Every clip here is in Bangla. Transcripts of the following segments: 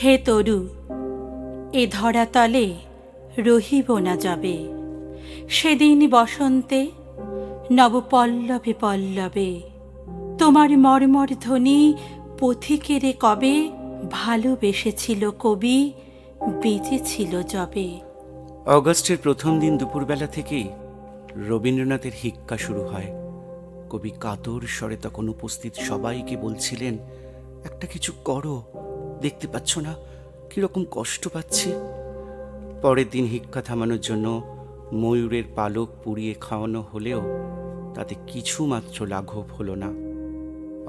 হে তরু, এ ধরাতলে রহিব না যবে, সেদিন বসন্তে নবপল্লবে পল্লবে তোমার মর্মর ধ্বনি পথিকেরে কবে ভালোবেসেছিল কবি, বেঁচেছিল যবে। অগস্টের প্রথম দিন দুপুরবেলা থেকেই রবীন্দ্রনাথের হিক্কা শুরু হয়। কবি কাতর স্বরে তখন উপস্থিত সবাইকে বলছিলেন, একটা কিছু করো, দেখতে পাচ্ছ না কিরকম কষ্ট পাচ্ছি। পরের দিন হিক্কা থামানোর জন্য ময়ূরের পালক পুড়িয়ে খাওয়ানো হলেও তাতে কিছু মাত্র লাঘব হলো না।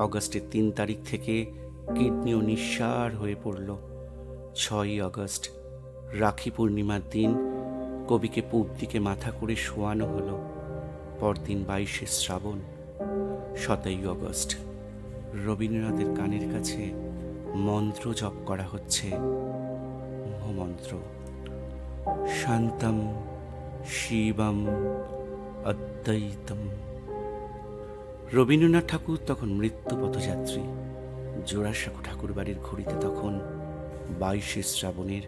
অগস্টের ৩ তারিখ থেকে কিডনিও নিঃসার হয়ে পড়ল। ৬ই অগস্ট রাখি পূর্ণিমার দিন কবিকে পূব দিকে মাথা করে শোয়ানো হলো। পরদিন ২২শে শ্রাবণ। ৭ই অগস্ট রবীন্দ্রনাথের কানের কাছে মন্ত্র জপ করা হচ্ছে, মহামন্ত্র, শান্তম শিবম অদ্বৈতম। রবীন্দ্রনাথ ঠাকুর তখন মৃত্যু পথযাত্রী। জোড়াসাঁকো ঠাকুর বাড়ির ঘড়িতে তখন ২২শে শ্রাবণের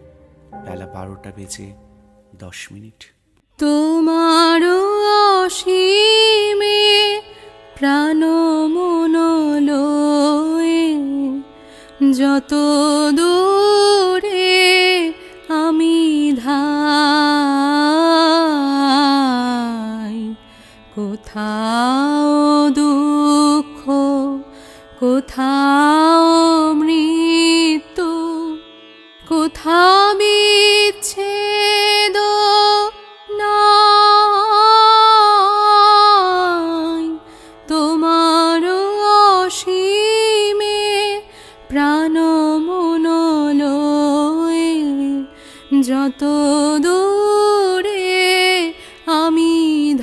বেলা ১২টা বেজে ১০ মিনিট। তোমার অসীমে প্রাণ মন লয়ে যত দূরে আমি ধাই, কোথাও দুঃখ, কোথাও মৃত্যু, কোথাও বিচ্ছেদ নাই। তোমার অসীমে প্রাণ মন লয়ে যত দূরে আমি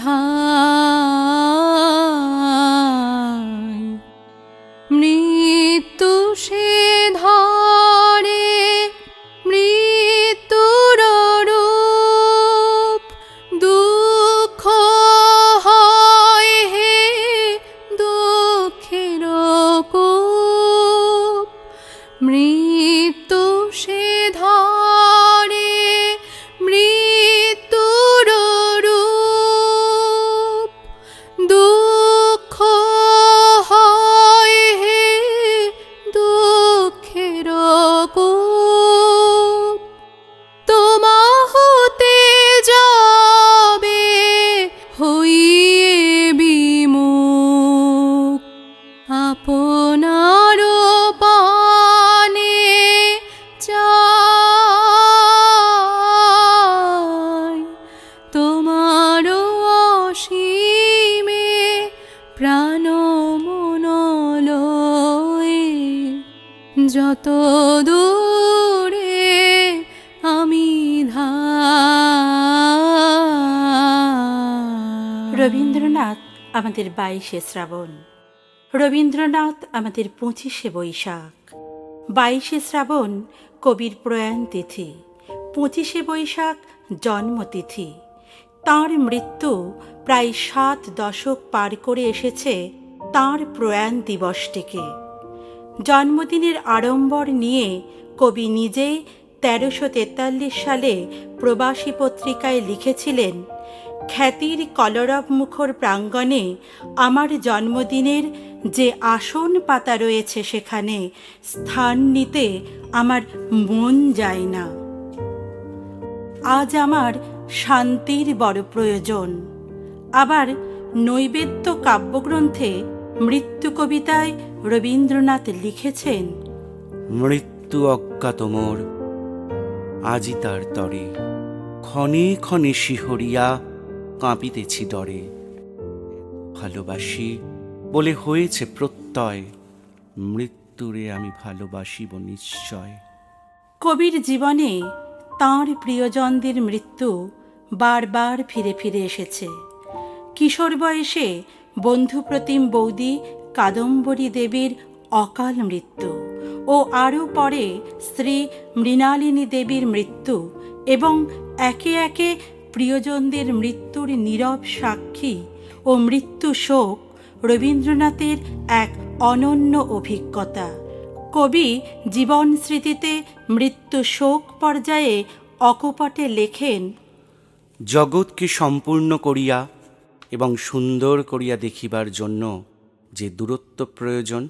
ধাই, মৃত্যু সে ধরে মৃত্যুর রূপ, দুঃখ হয় হে দুঃখের কূপ, মৃত্যু সে ধরে মৃত্যুর রূপ, দুঃখ হয় হে দুঃখের কূপ। তোমা হতে যাবে হইয়ে বিমুখ, আপনার পানে চাই। তোমার অসীমে প্রাণ মন লয়ে যত দূরে আমি ধাই। রবীন্দ্রনাথ আমাদের ২২শে শ্রাবণ, রবীন্দ্রনাথ আমাদের ২৫শে বৈশাখ। ২২শে শ্রাবণ কবির প্রয়াণ তিথি, ২৫শে বৈশাখ জন্মতিথি। তাঁর মৃত্যু প্রায় ৭ দশক পার করে এসেছে তাঁর প্রয়াণ দিবসটিকে। জন্মদিনের আড়ম্বর নিয়ে কবি নিজে ১৩৪৩ সালে প্রবাসী পত্রিকায় লিখেছিলেন, খ্যাতির কলরব মুখর প্রাঙ্গণে আমার জন্মদিনের যে আসন পাতা রয়েছে সেখানে স্থান নিতে আমার মন যায় না। আজ আমার শান্তির বড় প্রয়োজন। আবার নৈবেদ্য কাব্যগ্রন্থে মৃত্যু কবিতায় রবীন্দ্রনাথ লিখেছেন, মৃত্যু অজ্ঞাত মোর আজি তার তরে, ক্ষণে ক্ষণে শিহরিয়া কাঁপিতেছি ডরে। ভালোবাসি বলে হয়েছে প্রত্যয়, মৃত্যুরে আমি ভালোবাসিব নিশ্চয়। কবির জীবনে তাঁর প্রিয়জনদের মৃত্যু বারবার ফিরে ফিরে এসেছে। কিশোর বয়সে বন্ধুপ্রতিম বৌদি কাদম্বরী দেবীর অকাল মৃত্যু ও আরও পরে স্ত্রী মৃণালিনী দেবীর মৃত্যু এবং একে একে প্রিয়জনদের মৃত্যুর নীরব সাক্ষী ও মৃত্যু শোক রবীন্দ্রনাথের এক অনন্য অভিজ্ঞতা। কবি জীবন স্মৃতিতে মৃত্যু শোক পর্যায়ে অকপটে লেখেন, জগৎকে সম্পূর্ণ করিয়া এবং সুন্দর করিয়া দেখিবার জন্য যে দূরত্ব প্রয়োজন,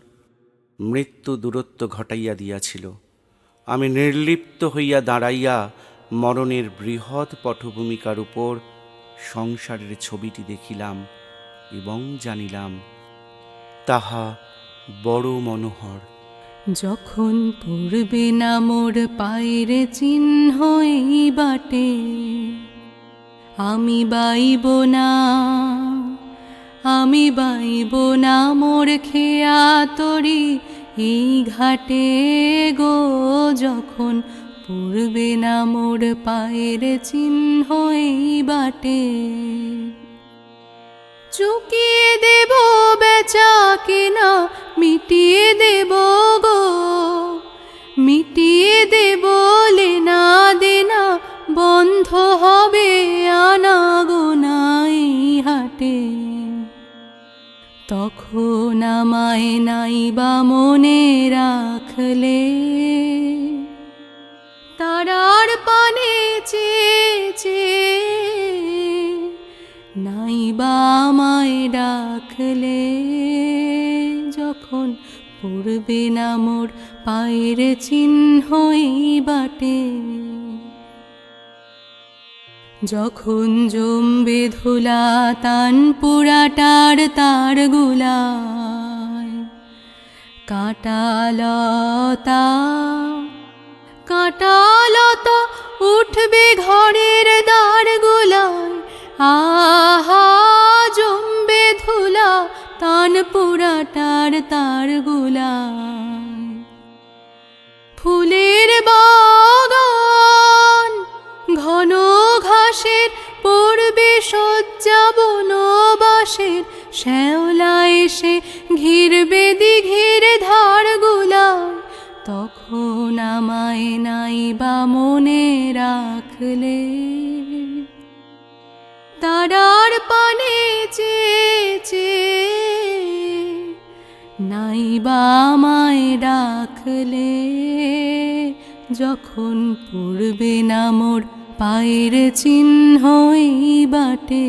মৃত্যু দূরত্ব ঘটাইয়া দিয়াছিল। আমি নির্লিপ্ত হইয়া দাঁড়াইয়া মরণের বৃহৎ পটভূমিকার উপর সংসারের ছবিটি দেখিলাম এবং জানিলাম তাহা বড় মনোহর। যখন পড়বে না মোর পায়ের চিহ্ন এই বাটে, আমি বাইব না, আমি বাইব না মোর খেয়া তরি এই ঘাটে গো। যখন পড়বে না মোর পায়ের চিহ্ন এই বাটে, চুকিয়ে দেব বেচা কিনা, মিটিয়ে দেব গো, মিটিয়ে দেব লেনা দেনা, বন্ধ হবে আনাগোনা এই হাটে। তখন আমায় নাইবা মনে রাখলে, তারার পানে চেয়ে নাইবা আমায় ডাকলে। যখন পড়বে না মোর পায়ের চিহ্ন এই বাটে, যখন জমবে ধুলা তান পুরাটার তার গুলায়, কাঁটালতা কাঁটালতা উঠবে ঘরের দ্বার গুলায়, আহা জমবে ধুলা তান পুরাটার তার গুলায়। ফুলের বাগান ঘন ঘাসের পড়বে শয্যা বনবাসের, শ্যাওলা এসে ঘিরবে দিঘির ধার গুলায়। তখন আমায় নাইবা মনে রাখলে, তারার পানে চেয়ে নাইবা আমায় ডাকলে। যখন পড়বে না মোর পায়ের চিহ্ন এই বাটে।